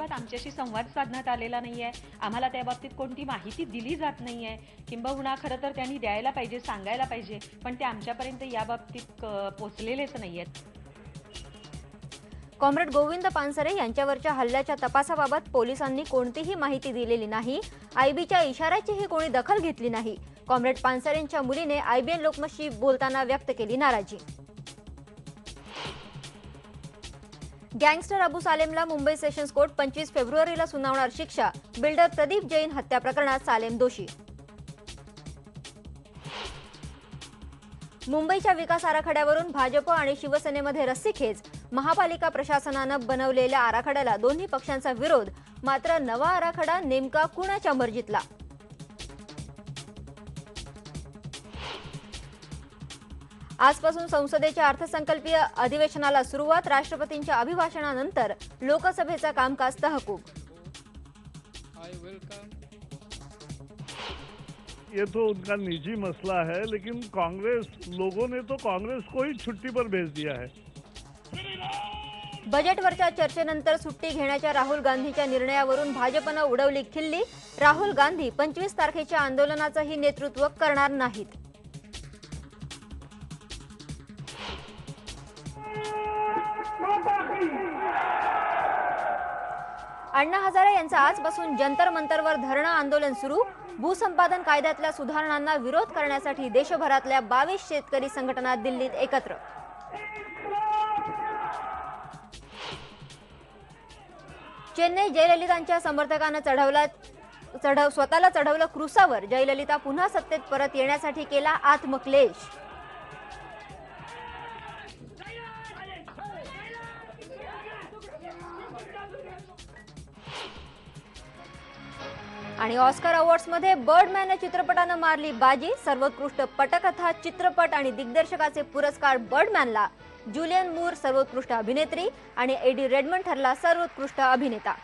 संदर्भात आमच्याशी संवाद साधण्यात आलेला नाहीये, आम्हाला त्या बाबतीत कोणती माहिती दिली जात नाहीये, किंबहुना खरं तर त्यांनी द्यायला पाहिजे, सांगायला पाहिजे, पण ते आमच्यापर्यंत या बाबतीत पोचलेलेच नाहीयेत। कॉम्रेड गोविंद पानसरे यांच्यावरच्या हल्ल्याच्या तपासाबाबत पोलिसांनी कोणतीही माहिती दिलेली नाही, आयबीच्या इशाऱ्याचीही कोणी दखल घेतली नाही। कॉम्रेड पानसरेंच्या मुलीने IBN लोकमतशी बोलताना व्यक्त केली नाराजी। गँगस्टर अबू सालेमला मुंबई सेशन्स कोर्ट 25 फेब्रुवारीला सुनावणार शिक्षा, बिल्डर प्रदीप जैन हत्या प्रकरणात सालेम दोषी। मुंबईच्या विकास आराखड्यावरून भाजप आणि शिवसेनेमध्ये रस्सीखेच, महापालिका प्रशासनानं बनवलेल्या आराखड्याला दोन्ही पक्षांचा विरोध, मात्र नवा आराखडा नेमका कुणाच्या मर्जीतला? आजपासून संसदेच्या अर्थसंकल्पीय अधिवेशनाला सुरुवात, राष्ट्रपतींच्या अभिभाषणानंतर लोकसभेचा कामकाज तहकूब। ये तो उनका निजी मसला है, लेकिन कांग्रेस लोगों ने तो कांग्रेस को ही छुट्टी पर भेज दिया है। बजेटवरच्या चर्चेनंतर सुट्टी घेण्याच्या राहुल गांधीच्या निर्णयावरून भाजपनं उडवली खिल्ली, राहुल गांधी 25 तारखेच्या आंदोलनाचंही नेतृत्व करणार नाहीत। अण्णा हजारे यांचं आजपासून जंतर मंतरवर धरणं आंदोलन सुरू, भूसंपादन कायद्यातल्या सुधारणांना विरोध करण्यासाठी देशभरातल्या 22 शेतकरी संघटना दिल्लीत एकत्र। चेन्नई जयललितांच्या समर्थकांना स्वतःला चढवलं क्रूसावर, जयललिता पुन्हा सत्तेत परत येण्यासाठी केला आत्मक्लेश। आणि ऑस्कर अवॉर्ड्समध्ये बर्डमॅन या चित्रपटानं मारली बाजी, सर्वोत्कृष्ट पटकथा, चित्रपट आणि दिग्दर्शकाचे पुरस्कार बर्डमॅनला, जुलियन मूर सर्वोत्कृष्ट अभिनेत्री आणि एडी रेडमंड ठरला सर्वोत्कृष्ट अभिनेता।